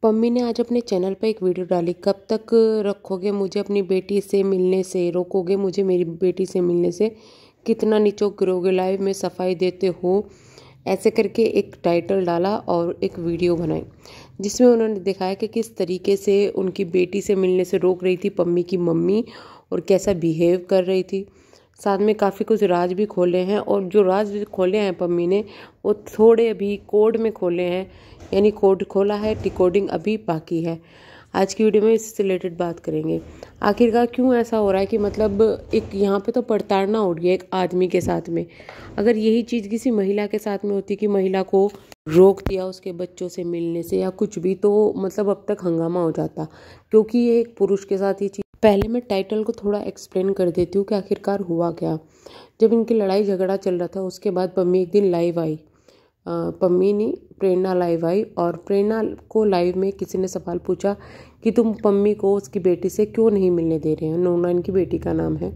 पम्मी ने आज अपने चैनल पर एक वीडियो डाली। कब तक रखोगे मुझे अपनी बेटी से मिलने से, रोकोगे मुझे मेरी बेटी से मिलने से, कितना नीचों गिरोगे, लाइव में सफाई देते हो, ऐसे करके एक टाइटल डाला और एक वीडियो बनाई जिसमें उन्होंने दिखाया कि किस तरीके से उनकी बेटी से मिलने से रोक रही थी पम्मी की मम्मी और कैसा बिहेव कर रही थी। साथ में काफ़ी कुछ राज भी खोले हैं और जो राज खोले हैं पम्मी ने वो थोड़े अभी कोड में खोले हैं, यानी कोड खोला है, डिकोडिंग अभी बाकी है। आज की वीडियो में इससे रिलेटेड बात करेंगे। आखिरकार क्यों ऐसा हो रहा है कि मतलब एक यहाँ पे तो प्रताड़ना हो रही है एक आदमी के साथ में। अगर यही चीज़ किसी महिला के साथ में होती कि महिला को रोक दिया उसके बच्चों से मिलने से या कुछ भी, तो मतलब अब तक हंगामा हो जाता, क्योंकि ये एक पुरुष के साथ ये चीज़। पहले मैं टाइटल को थोड़ा एक्सप्लेन कर देती हूँ कि आखिरकार हुआ क्या। जब इनकी लड़ाई झगड़ा चल रहा था उसके बाद पम्मी एक दिन लाइव आई, पम्मी नहीं प्रेरणा लाइव आई और प्रेरणा को लाइव में किसी ने सवाल पूछा कि तुम पम्मी को उसकी बेटी से क्यों नहीं मिलने दे रहे हैं। नोना इनकी बेटी का नाम है।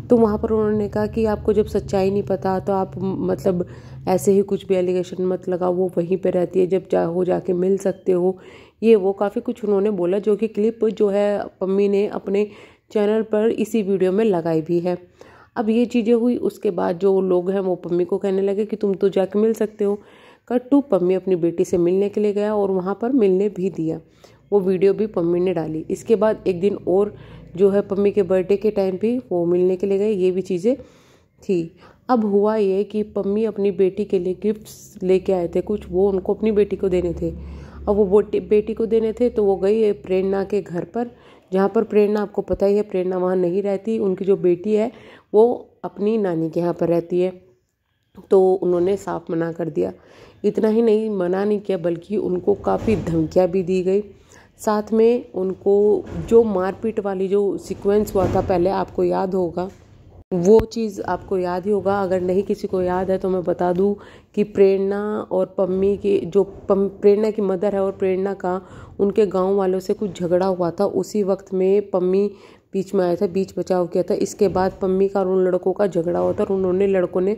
तो वहाँ पर उन्होंने कहा कि आपको जब सच्चाई नहीं पता तो आप मतलब ऐसे ही कुछ भी एलिगेशन मत लगाओ, वो वहीं पे रहती है, जब चाहो जाके मिल सकते हो, ये वो काफ़ी कुछ उन्होंने बोला, जो कि क्लिप जो है पम्मी ने अपने चैनल पर इसी वीडियो में लगाई भी है। अब ये चीज़ें हुई उसके बाद जो लोग हैं वो पम्मी को कहने लगे कि तुम तो जाके मिल सकते हो। कट टू पम्मी अपनी बेटी से मिलने के लिए गया और वहाँ पर मिलने भी दिया। वो वीडियो भी पम्मी ने डाली। इसके बाद एक दिन और जो है पम्मी के बर्थडे के टाइम भी वो मिलने के लिए गए, ये भी चीज़ें थी। अब हुआ ये कि पम्मी अपनी बेटी के लिए गिफ्ट्स लेके आए थे कुछ, वो उनको अपनी बेटी को देने थे। अब वो बेटी को देने थे तो वो गई प्रेरणा के घर पर, जहाँ पर प्रेरणा आपको पता ही है प्रेरणा वहाँ नहीं रहती, उनकी जो बेटी है वो अपनी नानी के यहाँ पर रहती है। तो उन्होंने साफ मना कर दिया। इतना ही नहीं, मना नहीं किया बल्कि उनको काफ़ी धमकियाँ भी दी गई। साथ में उनको जो मारपीट वाली जो सीक्वेंस हुआ था पहले, आपको याद होगा, वो चीज़ आपको याद ही होगा। अगर नहीं किसी को याद है तो मैं बता दूं कि प्रेरणा और पम्मी के जो प्रेरणा की मदर है और प्रेरणा का उनके गांव वालों से कुछ झगड़ा हुआ था। उसी वक्त में पम्मी बीच में आया था, बीच बचाव किया था। इसके बाद पम्मी का और उन लड़कों का झगड़ा हुआ था और उन्होंने लड़कों ने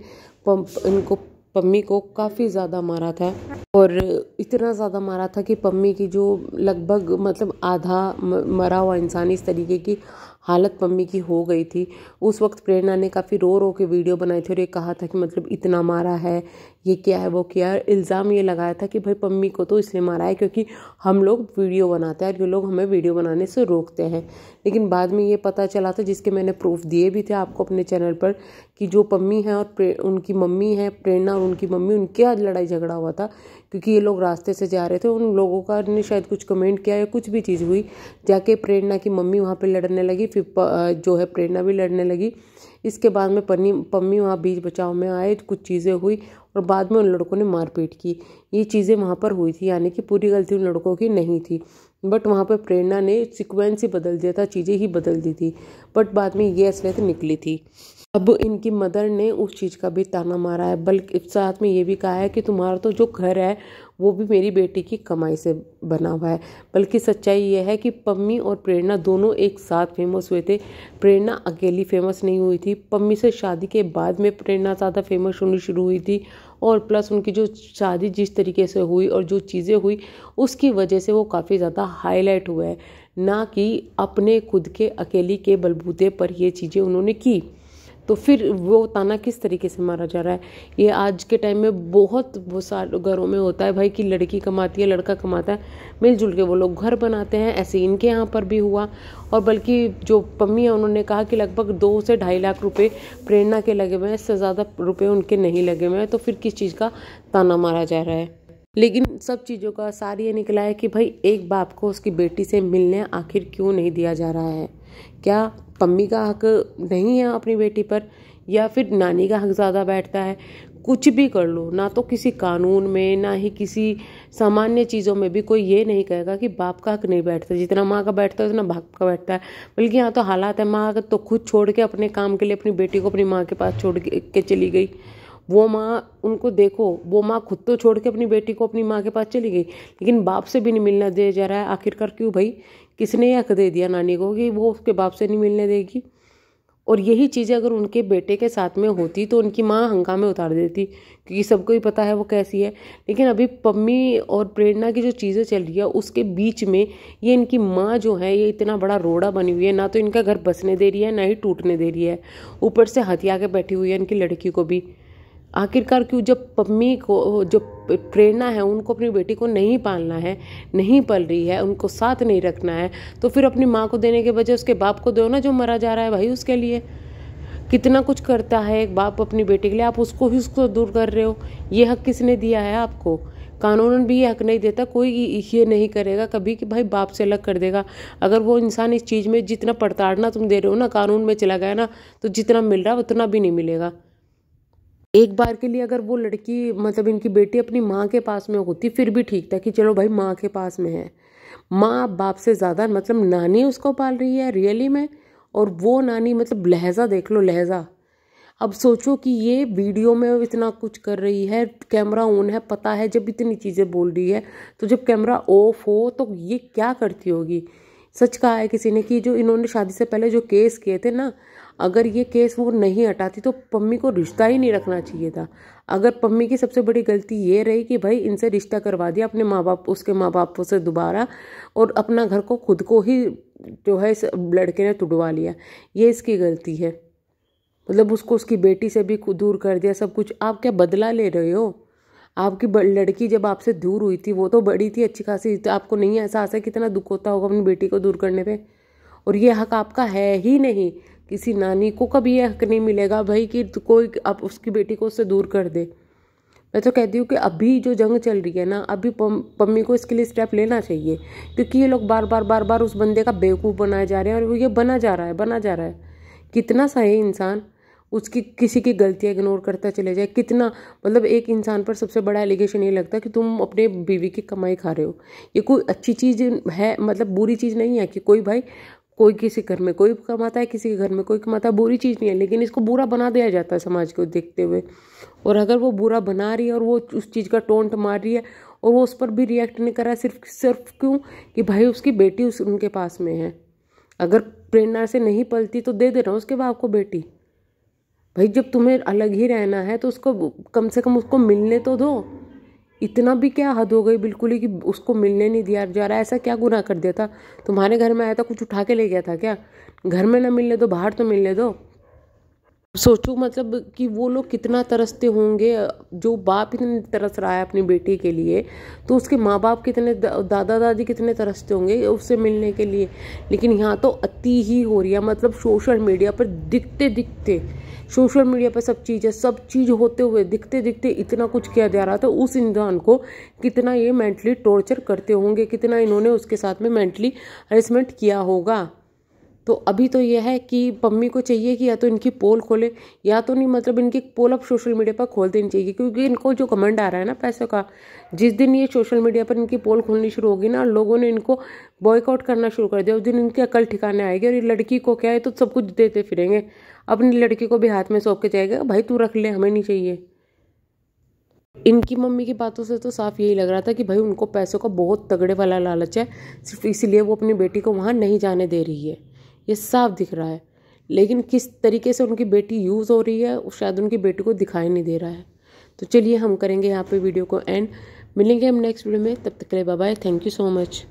पम्मी को काफ़ी ज़्यादा मारा था और इतना ज़्यादा मारा था कि पम्मी की जो लगभग मतलब आधा मरा हुआ इंसान इस तरीके की हालत पम्मी की हो गई थी। उस वक्त प्रेरणा ने काफ़ी रो रो के वीडियो बनाई थी और ये कहा था कि मतलब इतना मारा है, ये क्या है, वो क्या है। इल्ज़ाम ये लगाया था कि भाई पम्मी को तो इसलिए मारा है क्योंकि हम लोग वीडियो बनाते हैं और ये लोग हमें वीडियो बनाने से रोकते हैं। लेकिन बाद में ये पता चला था, जिसके मैंने प्रूफ दिए भी थे आपको अपने चैनल पर, कि जो पम्मी है और उनकी मम्मी है, प्रेरणा और उनकी मम्मी, उनके आज लड़ाई झगड़ा हुआ था क्योंकि ये लोग रास्ते से जा रहे थे। उन लोगों का ने शायद कुछ कमेंट किया या कुछ भी चीज़ हुई, जाके प्रेरणा की मम्मी वहाँ पे लड़ने लगी, फिर जो है प्रेरणा भी लड़ने लगी। इसके बाद में पम्मी वहाँ बीच बचाव में आए, कुछ चीज़ें हुई और बाद में उन लड़कों ने मारपीट की। ये चीज़ें वहाँ पर हुई थी, यानी कि पूरी गलती उन लड़कों की नहीं थी, बट वहाँ पर प्रेरणा ने सीक्वेंस ही बदल दिया था, चीज़ें ही बदल दी थी, बट बाद में ये असलियत निकली थी। अब इनकी मदर ने उस चीज़ का भी ताना मारा है, बल्कि साथ में ये भी कहा है कि तुम्हारा तो जो घर है वो भी मेरी बेटी की कमाई से बना हुआ है। बल्कि सच्चाई ये है कि पम्मी और प्रेरणा दोनों एक साथ फेमस हुए थे। प्रेरणा अकेली फेमस नहीं हुई थी, पम्मी से शादी के बाद में प्रेरणा ज़्यादा फेमस होनी शुरू हुई थी और प्लस उनकी जो शादी जिस तरीके से हुई और जो चीज़ें हुई उसकी वजह से वो काफ़ी ज़्यादा हाईलाइट हुआ है, ना कि अपने खुद के अकेली के बलबूते पर ये चीज़ें उन्होंने की। तो फिर वो ताना किस तरीके से मारा जा रहा है, ये आज के टाइम में बहुत सारे घरों में होता है भाई, कि लड़की कमाती है लड़का कमाता है, मिलजुल के वो लोग घर बनाते हैं। ऐसे इनके यहाँ पर भी हुआ और बल्कि जो पम्मी है उन्होंने कहा कि लगभग 2 से 2.5 लाख रुपए प्रेरणा के लगे हुए हैं, इससे ज़्यादा रुपए उनके नहीं लगे हुए हैं। तो फिर किस चीज़ का ताना मारा जा रहा है। लेकिन सब चीज़ों का सार ये निकला है कि भाई एक बाप को उसकी बेटी से मिलने आखिर क्यों नहीं दिया जा रहा है। क्या पम्मी का हक नहीं है अपनी बेटी पर, या फिर नानी का हक ज़्यादा बैठता है? कुछ भी कर लो, ना तो किसी कानून में ना ही किसी सामान्य चीज़ों में भी कोई ये नहीं कहेगा कि बाप का हक नहीं बैठता। जितना माँ का बैठता है उतना बाप का बैठता है। बल्कि यहाँ तो हालात है, माँ तो खुद छोड़ के अपने काम के लिए अपनी बेटी को अपनी माँ के पास छोड़ के चली गई। वो माँ, उनको देखो, वो माँ खुद तो छोड़ के अपनी बेटी को अपनी माँ के पास चली गई, लेकिन बाप से भी नहीं मिलना दिया जा रहा है। आखिरकार क्यों भाई? किसने हक दे दिया नानी को कि वो उसके बाप से नहीं मिलने देगी? और यही चीज़ें अगर उनके बेटे के साथ में होती तो उनकी माँ हंगामे उतार देती, क्योंकि सबको ही पता है वो कैसी है। लेकिन अभी पम्मी और प्रेरणा की जो चीज़ें चल रही है उसके बीच में ये इनकी माँ जो है ये इतना बड़ा रोड़ा बनी हुई है, ना तो इनका घर बसने दे रही है ना ही टूटने दे रही है, ऊपर से हथिया के बैठी हुई है इनकी लड़की को भी। आखिरकार क्यों, जब पम्मी को, जो प्रेरणा है उनको अपनी बेटी को नहीं पालना है, नहीं पल रही है, उनको साथ नहीं रखना है, तो फिर अपनी माँ को देने के बजाय उसके बाप को दो ना, जो मरा जा रहा है भाई उसके लिए। कितना कुछ करता है एक बाप अपनी बेटी के लिए, आप उसको दूर कर रहे हो। ये हक किसने दिया है आपको? कानून भी ये हक नहीं देता, कोई ये नहीं करेगा कभी कि भाई बाप से अलग कर देगा। अगर वो इंसान इस चीज़ में जितना प्रताड़ना तुम दे रहे हो ना, कानून में चला गया ना, तो जितना मिल रहा है उतना भी नहीं मिलेगा। एक बार के लिए अगर वो लड़की, मतलब इनकी बेटी अपनी माँ के पास में होती फिर भी ठीक था कि चलो भाई माँ के पास में है। माँ बाप से ज़्यादा मतलब नानी उसको पाल रही है रियली में, और वो नानी मतलब लहजा देख लो, लहजा। अब सोचो कि ये वीडियो में इतना कुछ कर रही है, कैमरा ऑन है, पता है जब इतनी चीज़ें बोल रही है, तो जब कैमरा ऑफ हो तो ये क्या करती होगी। सच कहा है किसी ने कि जो इन्होंने शादी से पहले जो केस किए थे ना, अगर ये केस वो नहीं हटाती तो पम्मी को रिश्ता ही नहीं रखना चाहिए था। अगर पम्मी की सबसे बड़ी गलती ये रही कि भाई इनसे रिश्ता करवा दिया अपने माँ बाप, उसके माँ बाप से दोबारा, और अपना घर को खुद को ही जो है इस लड़के ने तुड़वा लिया, ये इसकी गलती है। मतलब उसको उसकी बेटी से भी दूर कर दिया, सब कुछ। आप क्या बदला ले रहे हो? आपकी लड़की जब आपसे दूर हुई थी वो तो बड़ी थी अच्छी खासी, तो आपको नहीं एहसास है कितना दुख होता होगा अपनी बेटी को दूर करने पे? और ये हक आपका है ही नहीं। किसी नानी को कभी ये हक नहीं मिलेगा भाई कि कोई आप उसकी बेटी को उससे दूर कर दे। मैं तो कहती हूँ कि अभी जो जंग चल रही है ना, अभी पम्मी को इसके लिए स्टेप लेना चाहिए, क्योंकि ये लोग बार बार उस बंदे का बेवकूफ़ बनाए जा रहे हैं, और वो ये बना जा रहा है। कितना सही इंसान उसकी किसी की गलतियाँ इग्नोर करता चले जाए, कितना, मतलब एक इंसान पर सबसे बड़ा एलिगेशन ये लगता है कि तुम अपने बीवी की कमाई खा रहे हो। ये कोई अच्छी चीज़ है, मतलब बुरी चीज़ नहीं है कि कोई किसी घर में कोई कमाता है, किसी के घर में कोई कमाता है, बुरी चीज़ नहीं है, लेकिन इसको बुरा बना दिया जाता है समाज को देखते हुए। और अगर वो बुरा बना रही है और वो उस चीज़ का टोंट मार रही है और वो उस पर भी रिएक्ट नहीं कर रहा है, सिर्फ क्यों कि भाई उसकी बेटी उनके पास में है। अगर प्रेरणा से नहीं पलती तो दे देना उसके बाप को बेटी। भाई जब तुम्हें अलग ही रहना है तो उसको कम से कम उसको मिलने तो दो। इतना भी क्या हद हो गई बिल्कुल ही कि उसको मिलने नहीं दिया जा रहा है? ऐसा क्या गुनाह कर दिया था? तुम्हारे घर में आया था, कुछ उठा के ले गया था क्या? घर में ना मिलने दो, बाहर तो मिलने दो। सोचो मतलब कि वो लोग कितना तरसते होंगे, जो बाप इतने तरस रहा है अपनी बेटी के लिए, तो उसके माँ बाप कितने, दादा दादी कितने तरसते होंगे उससे मिलने के लिए। लेकिन यहाँ तो अति ही हो रही है, मतलब सोशल मीडिया पर दिखते सोशल मीडिया पर सब चीज़ होते हुए दिखते इतना कुछ किया जा रहा था। उस इंसान को कितना ये मेंटली टॉर्चर करते होंगे, कितना इन्होंने उसके साथ में मेंटली हरेसमेंट किया होगा। तो अभी तो यह है कि पम्मी को चाहिए कि या तो इनकी पोल खोले, या तो नहीं, मतलब इनकी पोल अब सोशल मीडिया पर खोल देनी चाहिए, क्योंकि इनको जो कमेंट आ रहा है ना पैसों का, जिस दिन ये सोशल मीडिया पर इनकी पोल खोलनी शुरू होगी ना, लोगों ने इनको बॉयकॉट करना शुरू कर दिया, उस दिन इनकी अकल ठिकाने आएगी। और ये लड़की को क्या है, तो सब कुछ देते फिरेंगे, अपनी लड़की को भी हाथ में सौंप के जाएगा, भाई तू रख ले, हमें नहीं चाहिए। इनकी मम्मी की बातों से तो साफ यही लग रहा था कि भाई उनको पैसों का बहुत तगड़े वाला लालच है, सिर्फ इसीलिए वो अपनी बेटी को वहाँ नहीं जाने दे रही है, ये साफ दिख रहा है। लेकिन किस तरीके से उनकी बेटी यूज़ हो रही है शायद उनकी बेटी को दिखाई नहीं दे रहा है। तो चलिए हम करेंगे यहाँ पे वीडियो को एंड, मिलेंगे हम नेक्स्ट वीडियो में, तब तक के लिए bye bye, thank you so much.